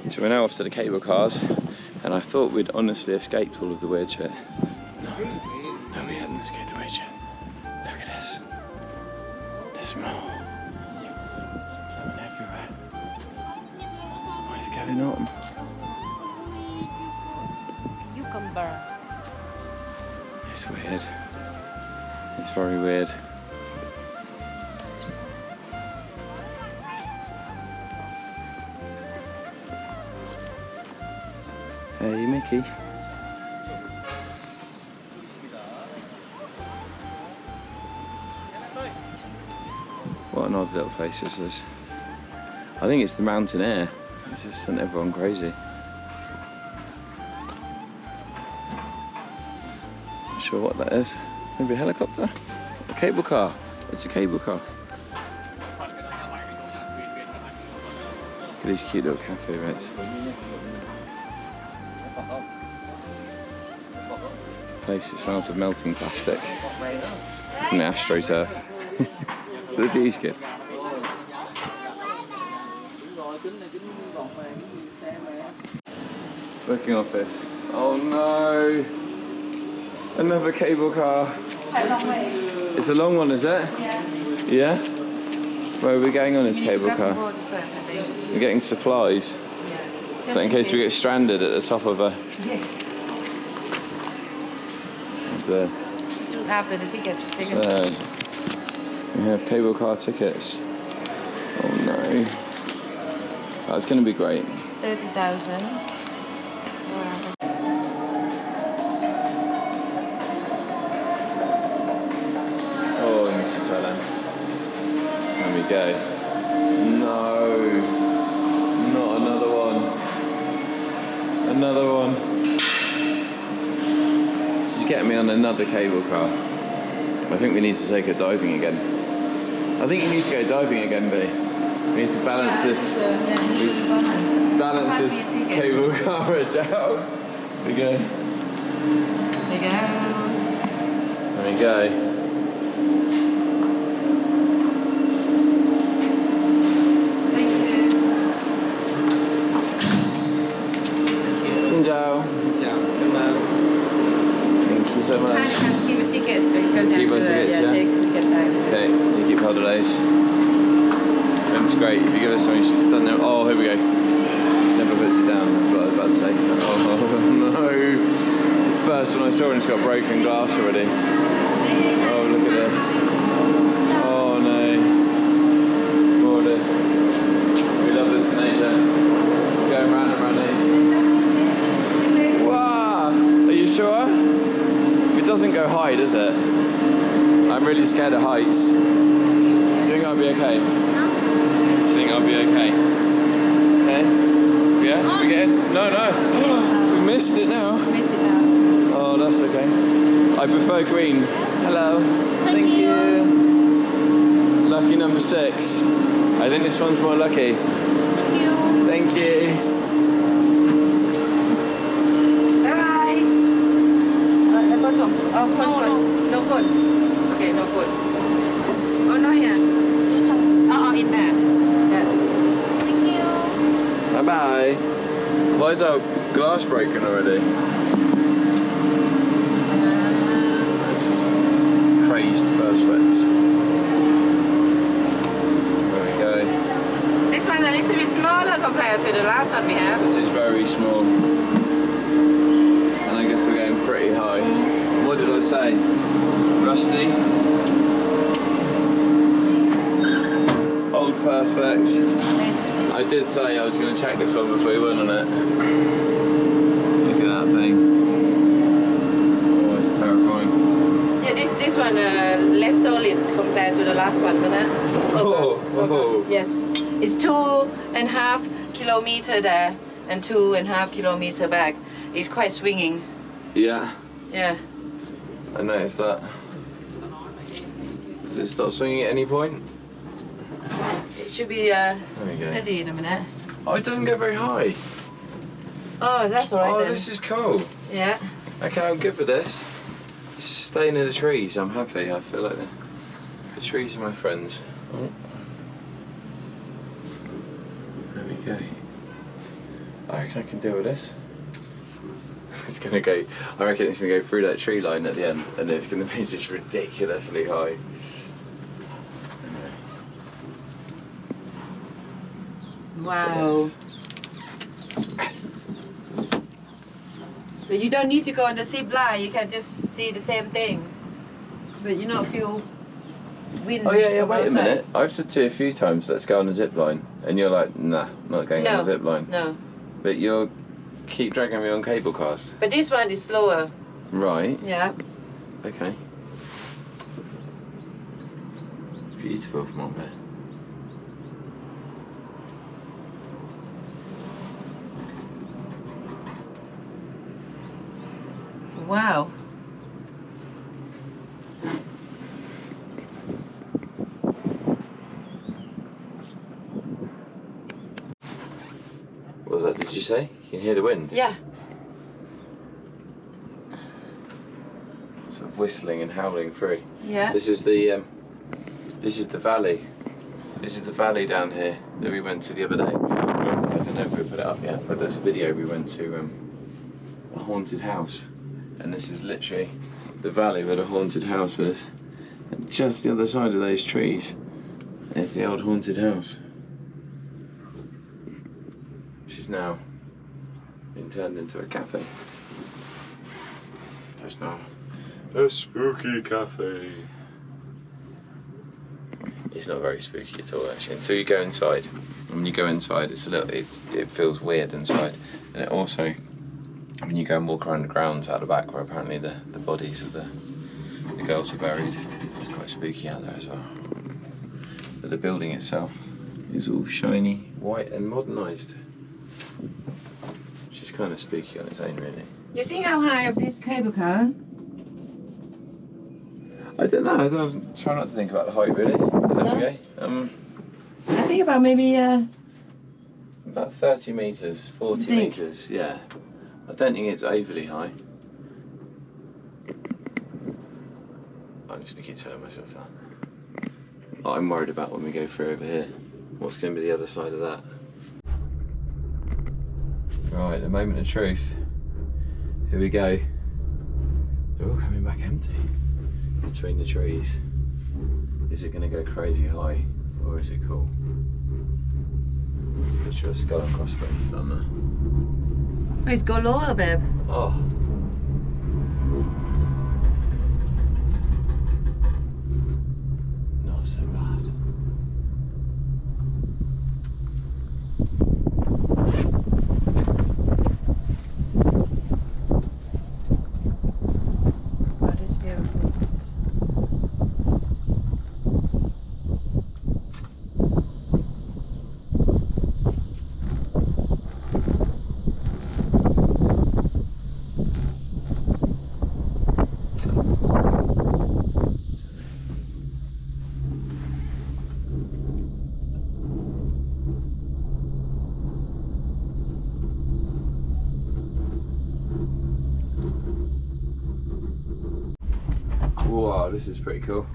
So we're now off to the cable cars, and I thought we'd honestly escaped all of the weird shit. No, we hadn't escaped the weird shit. Look at this. There's more. There's blood everywhere. What is going on? Cucumber. It's weird. It's very weird. Hey, Mickey. What an odd little place this is. I think it's the mountain air. It's just sent everyone crazy. Not sure what that is. Maybe a helicopter? A cable car. It's a cable car. Look at these cute little cafe bits. Place that smells of melting plastic from the AstroTurf. Look at these kids. Booking office. Oh no! Another cable car. It's a long one, is it? Yeah. Yeah? Where are we going on this cable car? We're getting supplies. Yeah. So in case we get stranded at the top of a... It's after the ticket. So, we have cable car tickets. Oh no. That's going to be great. 30,000. Oh, Mr. Thailand. There we go. No. Not another one. Another one. She's getting me on another cable car. I think we need to take her diving again. I think you need to go diving again, B. We need to balance this. Balance this cable car out. There we go. There you go. There we go. Thank you so much. Keep a ticket, but you go down keep our tickets, yeah? Take ticket down. Okay, you keep hold of those. That's great. If you give us something, she's done now. Oh, here we go. She never puts it down. That's what I was about to say. Oh no! The first one I saw and it's got broken glass already. Oh, look at this. Oh no. Oh, we love this in Asia. Going round and round these. Wow! Are you sure? It doesn't go high, does it? I'm really scared of heights. Do you think I'll be okay? Do you think I'll be okay? Okay? Yeah? Should we get in? No, no. We missed it now. Missed it now. Oh, that's okay. I prefer green. Hello. Thank you. Lucky number 6. I think this one's more lucky. Thank you. Thank you. Oh, phone. No phone. Okay, no phone. Oh, no, yeah. Oh, in there. Yeah. Thank you. Bye bye. Why is our glass broken already? This is crazed perspex. There we go. This one's a little bit smaller compared to the last one we have. This is very small. And I guess we're going pretty high. What did I say? Rusty? Old perspex. I did say I was going to check this one before we went on it. Look at that thing. Oh, it's terrifying. Yeah, this one less solid compared to the last one, isn't it? Oh, God. Oh God. Yes. It's 2.5 kilometers there and 2.5 kilometers back. It's quite swinging. Yeah. Yeah. I noticed that. Does it stop swinging at any point? It should be steady in a minute. Oh, it doesn't go very high. Oh, that's alright Oh, then. this is cool. Yeah. Okay, I'm good for this. It's just staying in the trees. I'm happy. I feel like the trees are my friends. Oh. There we go. I reckon I can deal with this. It's gonna go, I reckon it's gonna go through that tree line at the end and it's gonna be just ridiculously high. Wow. So you don't need to go on the zip line, you can just see the same thing. But you not feel wind. Oh yeah, wait a minute. I've said to you a few times, let's go on a zip line. And you're like, nah, I'm not going on a zip line. No. But you'll keep dragging me on cable cars. But this one is slower. Right. Yeah. Okay. It's beautiful from up here. Wow. What was that, did you say? You can hear the wind? Yeah. Sort of whistling and howling through. Yeah. This is the valley. This is the valley down here that we went to the other day. I don't know if we put it up yet, but there's a video we went to a haunted house. And this is literally the valley where the haunted house is. And just the other side of those trees is the old haunted house. Which is now been turned into a cafe. It's now a spooky cafe. It's not very spooky at all actually, until you go inside. And when you go inside it feels weird inside. And it also, when you go and walk around the grounds out the back where apparently the bodies of the girls are buried, it's quite spooky out there as well. But the building itself is all shiny, white and modernised. Which is kind of spooky on its own really. You see how high of this cable car? I don't know, I try not to think about the height really. There we go. I think about maybe About 30 metres, 40 metres, yeah. I don't think it's overly high. I'm just gonna keep telling myself that. What I'm worried about when we go through over here. What's going to be the other side of that? Right, the moment of truth. Here we go. They're all coming back empty between the trees. Is it going to go crazy high or is it cool? There's a picture of a skull and crossbones down there. Oh, it's got lower, babe. Oh. Not so bad. That is beautiful. Wow, this is pretty cool.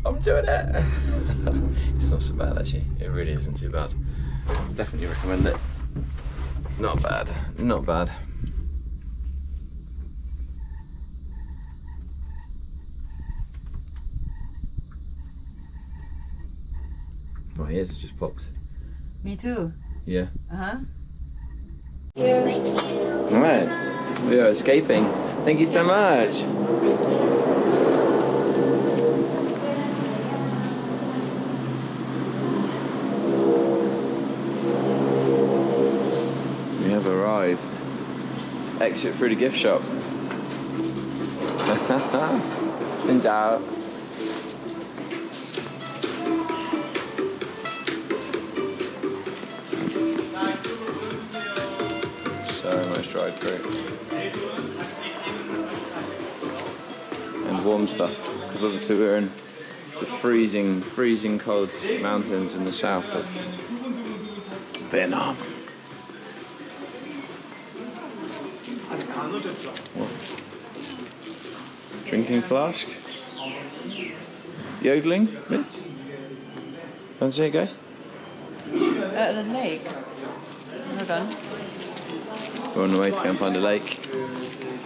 I'm doing it. It's not so bad actually. It really isn't too bad. Definitely recommend it. Not bad. Not bad. My ears have just popped. Me too. Yeah. Thank you. Alright. We are escaping. Thank you so much. Arrived. Exit through the gift shop. In doubt. dried fruit. And warm stuff, because obviously we're in the freezing cold mountains in the south of Vietnam. What? Drinking flask? Yodeling? Fancy it, go? At the lake. Hold on. We're on the way to go and find a lake.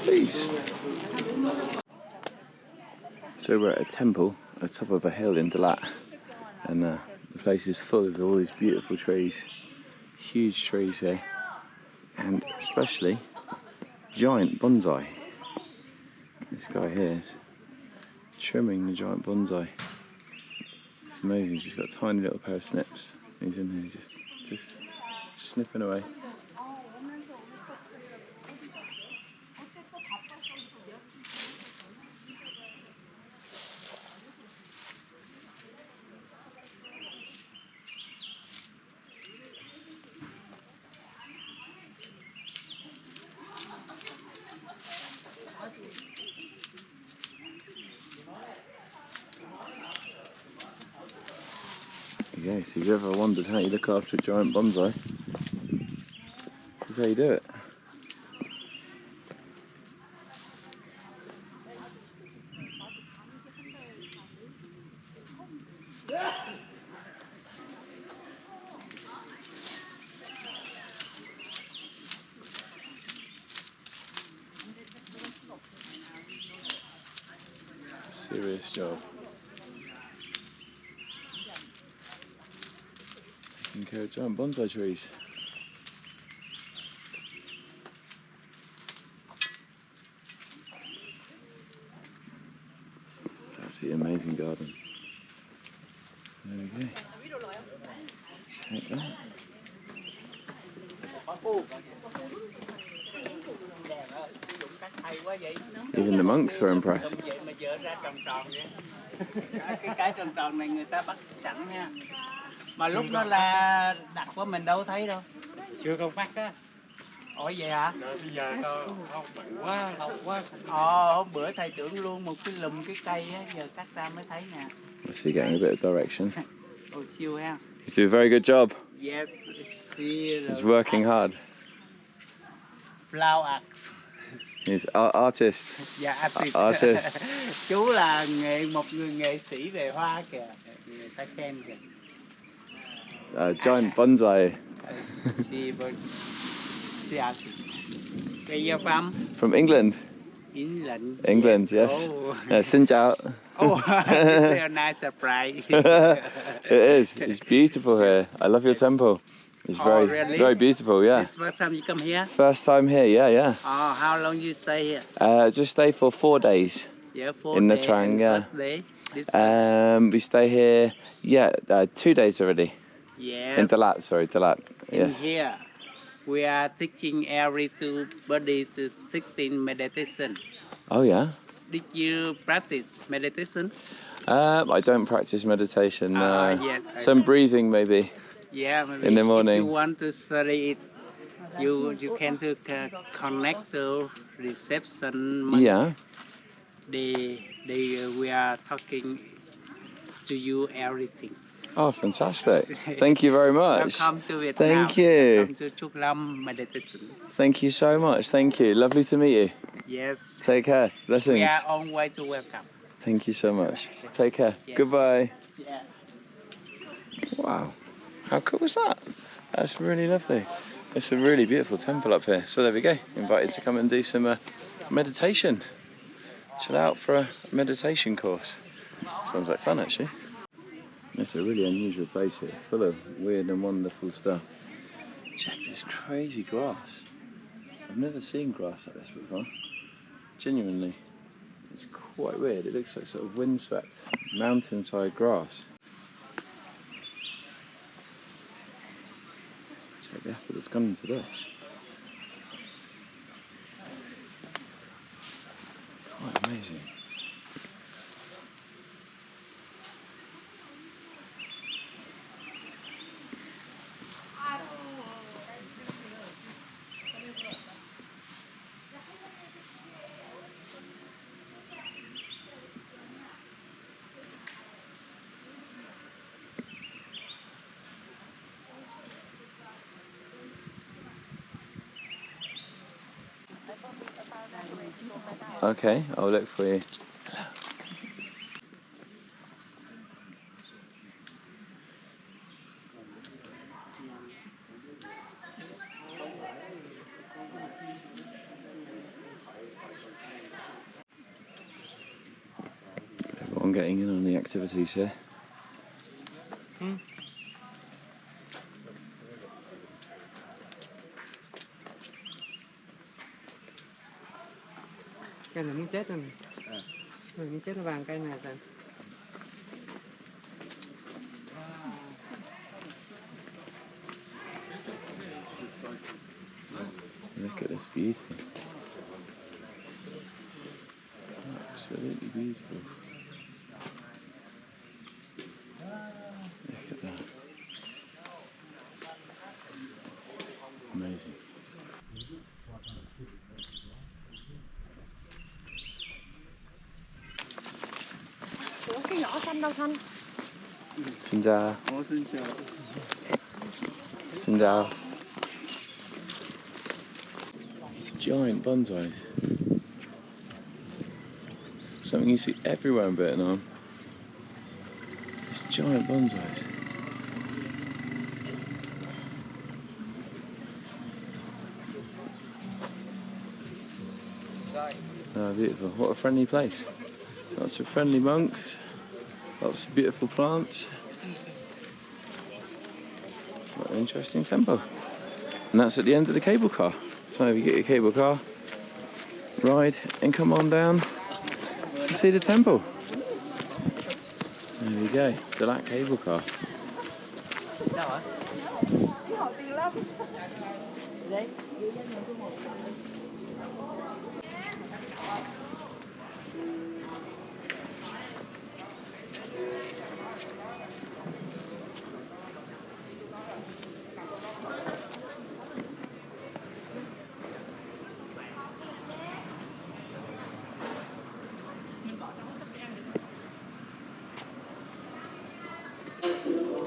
Please. So we're at a temple at the top of a hill in DaLat, and the place is full of all these beautiful trees. Huge trees here, and especially giant bonsai. This guy here is trimming the giant bonsai. It's amazing, he's just got a tiny little pair of snips. He's in here just snipping away. Yeah, so if you ever wondered how you look after a giant bonsai, this is how you do it. Serious job. Taking care of giant bonsai trees. It's an absolutely amazing garden. There we go. Check that. Even the monks are impressed. Cái tròn tròn này người ta bắt sẵn nha. Mà lúc đó là đặt của mình đâu thấy đâu. Chưa không bắt á. Ủa vậy hả? Rồi bây giờ không bận quá, lâu quá. Hôm bữa thầy tưởng luôn một cái lùm cái cây á, giờ cắt ra mới thấy nè. So you're getting a bit of direction. Ồ siêu ha. You do a very good job. Yes, siêu. He's working hard. Flower arts. He's an artist. Dạ, Artist. Chú là một người nghệ sĩ về hoa kìa. Người ta khen kìa. Giant bonsai. Where you from? From England. England. England, yes. Oh. Xin chào. Oh, it's a nice surprise. It is. It's beautiful here. I love your temple. It's really? very beautiful, yeah. This first time you come here? First time here, yeah. Oh, how long you stay here? Just stay for 4 days. Yeah, 4 in the days. Trang, yeah. First day? This We stay here, 2 days already. yes. In DaLat, sorry, DaLat. In Yes. here, we are teaching everybody to sit in meditation. Oh, yeah? Did you practice meditation? I don't practice meditation. Yes. Some breathing, maybe. Yeah, maybe In the morning. if you want to study it, you can to connect to reception. Yeah. We are talking to you everything. Oh, fantastic. Thank you very much. Welcome to Vietnam. Thank you. Welcome to Trúc Lâm meditation. Thank you so much. Thank you. Lovely to meet you. Yes. Take care. Blessings. We are on way to welcome. Thank you so much. Take care. Yes. Goodbye. Yeah. Wow. How cool was that? That's really lovely. It's a really beautiful temple up here. So there we go. Invited to come and do some meditation. Chill out for a meditation course. Sounds like fun, actually. It's a really unusual place here, full of weird and wonderful stuff. Check this crazy grass. I've never seen grass like this before. Genuinely. It's quite weird. It looks like sort of windswept mountainside grass. Check the effort that's gone into this. Quite amazing. Okay, I'll look for you. Everyone getting in on the activities here. Cây này muốn chết rồi nè. Rồi muốn chết nó vàng cây này rồi. Look at this beauty. Absolutely beautiful. Look at that. Amazing. Ủa cái nhỏ xanh đâu Thanh? Xin chào. Xin chào. Giant bonsais. Something you see everywhere in Vietnam. These giant bonsais. Oh, beautiful. What a friendly place. Lots of friendly monks. Lots of beautiful plants. What an interesting temple. And that's at the end of the cable car. So you get your cable car, ride and come on down to see the temple. There we go, DaLat Cable Car.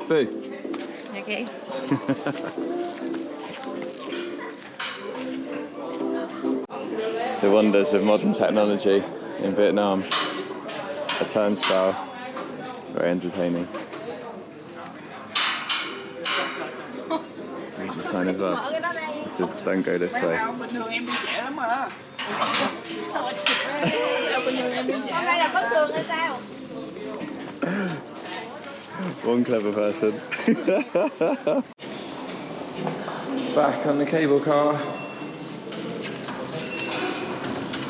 Boo. Okay. The wonders of modern technology in Vietnam. A turnstile, very entertaining. Read the sign as well. It says don't go this way. Bình thường em đi trễ lắm mà. Bình thường em đi trễ. Hôm nay là bất thường hay sao? One clever person. Back on the cable car.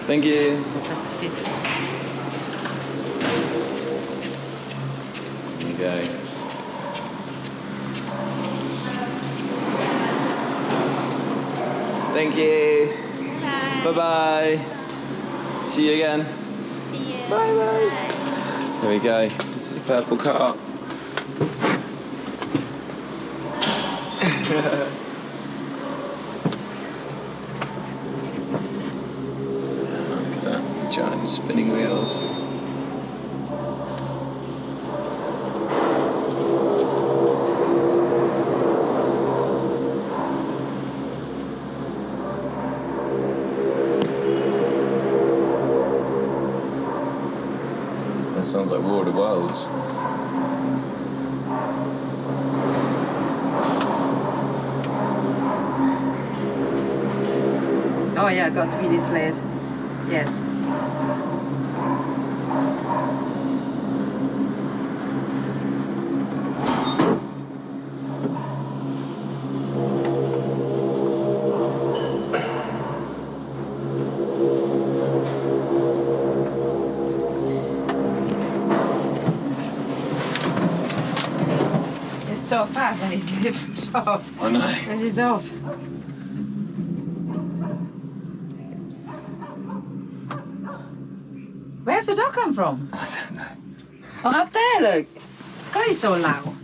Thank you. There you go. Thank you. Bye bye. See you again. See you. Bye bye. There we go. This is the purple car. Look at that, giant spinning wheels. That sounds like War of the Worlds. Oh yeah, got to be these players. Yes. It's so fast when it's lifted off. I know. When it's off. Where's the dog come from? I don't know. Oh, up there, look. God, he's so loud.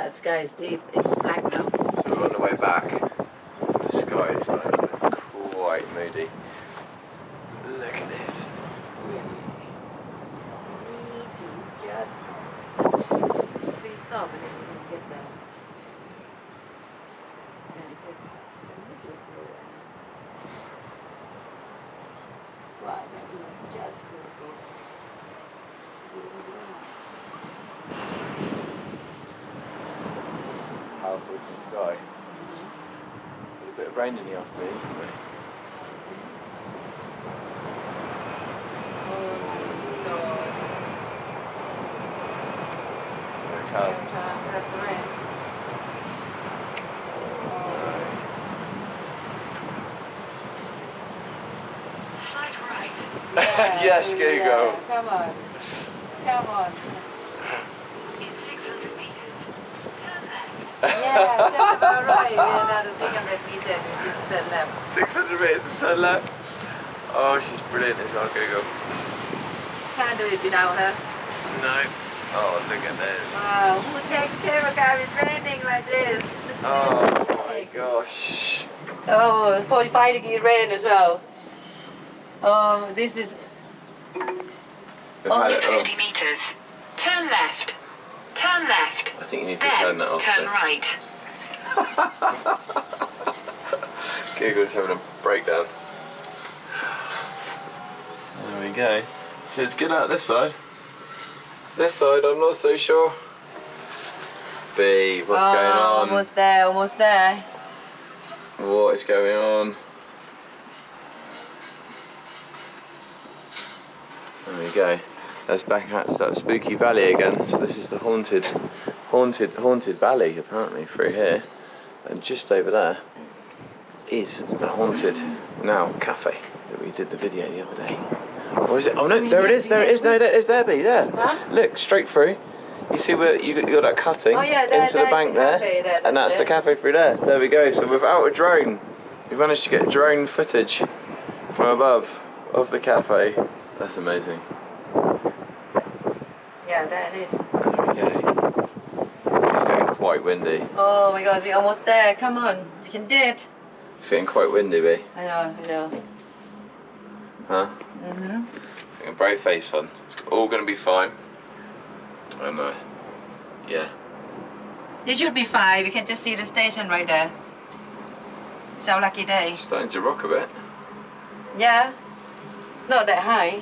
Yeah, the sky is deep. It's black now. So we're on the way back. The sky is starting to look quite moody. Look at this. Yeah. Need to just 3 stop and then we can get there. And it could a little slower. Wow, that is just beautiful. Powerful looking sky. A bit of rain in the afternoon, isn't there? Oh my God. Here it comes. That's the rain. Slide right. Yes, Google. Yeah, come on. Come on. In 600 meters, turn left. Yeah, turn about right. We have another 600 meters. We should turn left. 600 metres and turn left. Oh, she's brilliant as well, Google. Can't do it without her. No. Oh, look at this. Wow, who takes cable car with raining like this? Oh my gosh. Oh, 45-degree rain as well. Oh, this is. We've had In it 50 meters, turn left. Turn left. I think you need to turn that Then off. turn right. Google's having a breakdown. There we go. So it's good out this side. This side, I'm not so sure. B, what's going on? Almost there, almost there. What is going on? There we go. That's back at that spooky valley again. So this is the haunted valley apparently through here, and just over there is the haunted now cafe that we did the video the other day. Or is it? Oh no, there it is. There it is. No, it's there. Be there. Huh? Look straight through. You see where you got that cutting into the bank there, and that's the cafe through there. There we go. So without a drone, we've managed to get drone footage from above of the cafe. That's amazing. Yeah, there it is. There we go. It's getting quite windy. Oh my God, we're almost there. Come on, you can do it. It's getting quite windy, B. I know, I know. Huh? Mhm. Putting a brave face on. It's all going to be fine. And yeah. It should be fine. We can just see the station right there. It's our lucky day. It's starting to rock a bit. Yeah. Not that high.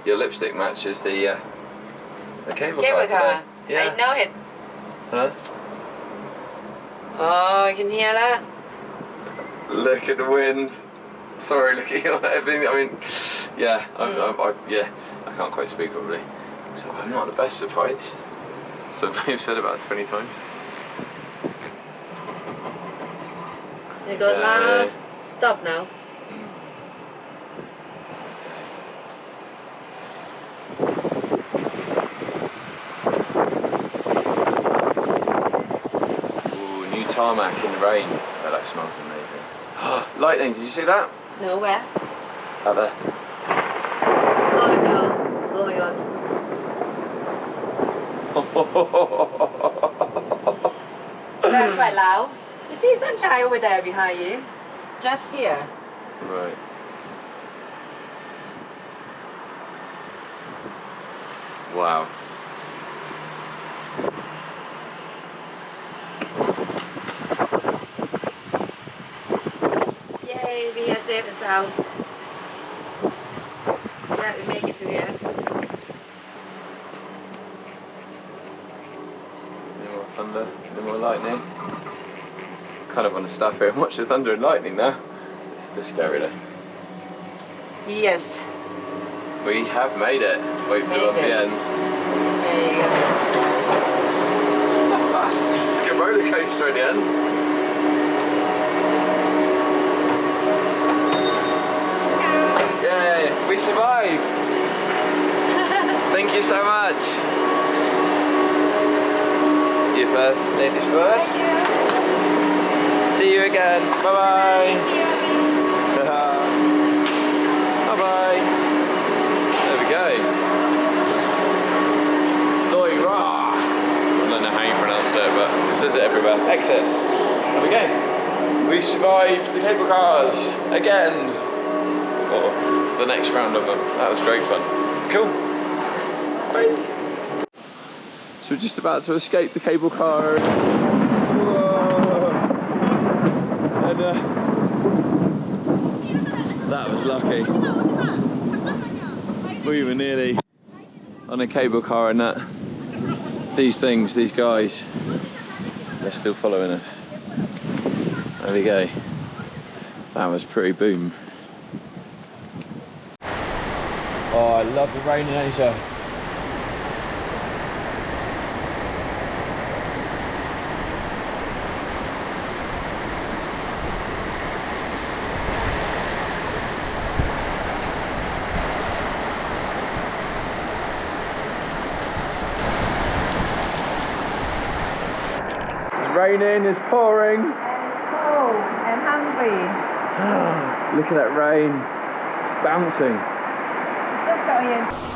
Your lipstick matches the cable Cable car. car. Today. Yeah. I know it. Huh? Oh, you can hear that? Look at the wind. Sorry, looking at everything. I mean, yeah, I can't quite speak properly. So I'm not the best of heights. So I've said about 20 times. You got last stop now. Ooh, new tarmac in the rain. Oh, that smells amazing. Lightning, did you see that? No, where? Out there. Oh no. Oh my God. That's quite loud. You see sunshine over there behind you? Just here. Right. Wow. Yay, we are safe and sound. Yeah, we make it to here. No more thunder, no more lightning. Kind of want to stop here and watch the thunder and lightning now. It's a bit scary though. Yes. We have made it. Wait for the end. There you go. It's like a roller coaster at the end. Yay, we survived. Thank you so much. You first, ladies first. See you again. Bye bye. Bye bye. There we go. Loi Ra. I don't know how you pronounce can't say it, but it says it everywhere. Exit. There we go. We survived the cable cars again. Or the next round of them. That was great fun. Cool. Bye. So we're just about to escape the cable car. Whoa. And that was lucky. We were nearly on a cable car and that. These guys, they're still following us. There we go. That was pretty boom. Oh, I love the rain in Asia. It's raining, it's pouring. And cold and hungry. Look at that rain. It's bouncing. Just go in.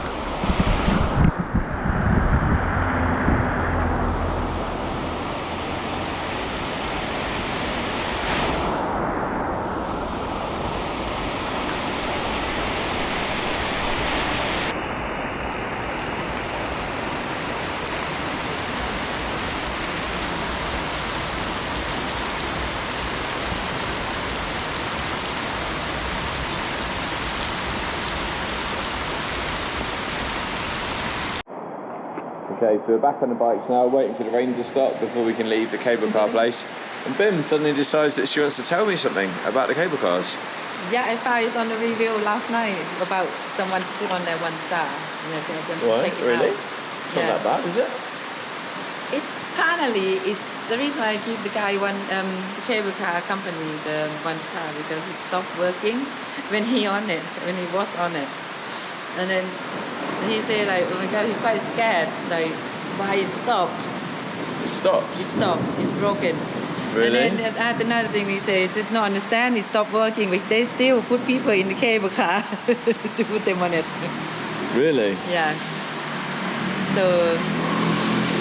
Okay, so we're back on the bikes now, waiting for the rain to stop before we can leave the cable car place. And Bim suddenly decides that she wants to tell me something about the cable cars. Yeah, I found it on the review last night about someone to put on their 1 star. And so I'm going to What? check it Really? out. It's not that bad, is it? It's apparently it's the reason why I give the guy the cable car company the 1 star because he stopped working when he was on it. And then he said like, oh my god, he's quite scared, like why it stopped. It stopped? It stopped, it's broken. Really? And then another thing he says, it's not understand, it stopped working, but they still put people in the cable car to put them on it. Really? Yeah. So,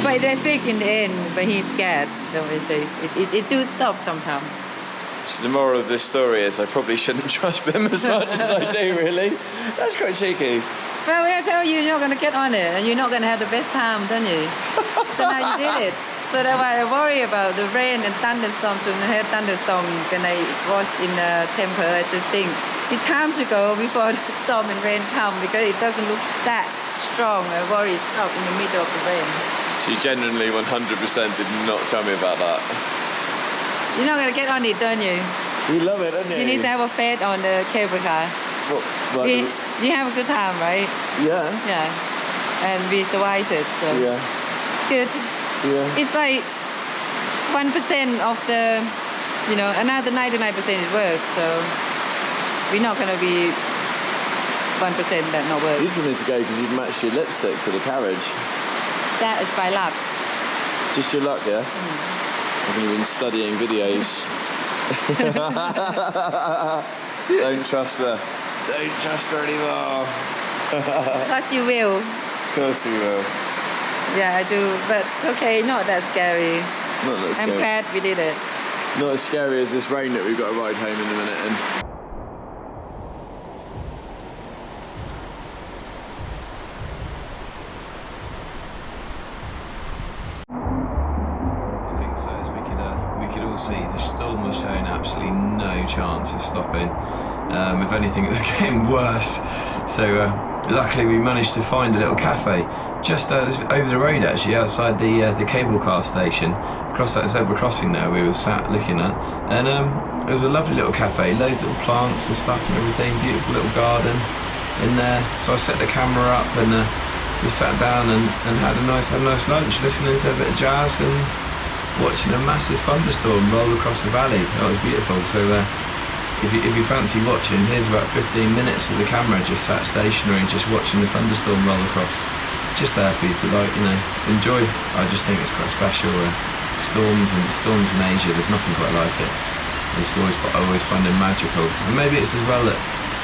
but they fix in the end, but he's scared. So he says, it do stop sometime. So the moral of this story is I probably shouldn't trust Bim as much as I do, really. That's quite cheeky. Well, I tell you, you're not going to get on it, and you're not going to have the best time, don't you? So now you did it. So that's why I worry about the rain and thunderstorms. When I had thunderstorm, when I was in a temper, I just think it's time to go before the storm and rain come because it doesn't look that strong. I worry it's stop in the middle of the rain. She genuinely 100% did not tell me about that. You're not going to get on it, don't you? You love it, don't you? You need to have a faith on the cable car. You have a good time, right? Yeah. Yeah. And we survived it, so Yeah. it's good. Yeah. It's like 1% of the, another 99% is work, so we're not going to be 1% that not work. You just need to go because you've matched your lipstick to the carriage. That is by luck. Just your luck, yeah? I've only been studying videos. Don't trust her. Don't trust her anymore. Because you will. Of course we will. Yeah, I do, but it's okay, not that scary. Not that scary. I'm glad we did it. Not as scary as this rain that we've got to ride home in a minute in. I think so, as we could all see, the storm was showing absolutely no chance of stopping. If anything, it was getting worse. So luckily we managed to find a little cafe just over the road, actually, outside the cable car station. Across that zebra crossing there we were sat looking at, and it was a lovely little cafe, loads of plants and stuff and everything, beautiful little garden in there. So I set the camera up and we sat down and had a nice lunch, listening to a bit of jazz and watching a massive thunderstorm roll across the valley. That was beautiful. So if you fancy watching, here's about 15 minutes of the camera just sat stationary and just watching the thunderstorm roll across. Just there for you to enjoy. I just think it's quite special. Storms in Asia, there's nothing quite like it. I just always find them magical. And maybe it's as well that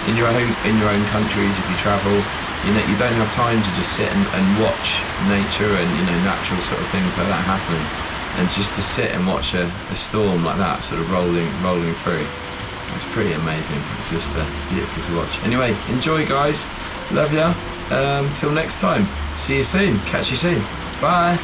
in your own countries, if you travel, you don't have time to just sit and watch nature and natural sort of things like that happen. and just to sit and watch a storm like that sort of rolling through, it's pretty amazing. It's just beautiful to watch. Anyway, enjoy guys, love ya. Till next time, see you soon, catch you soon, bye.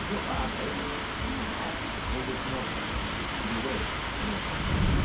Not bad. Maybe it's not.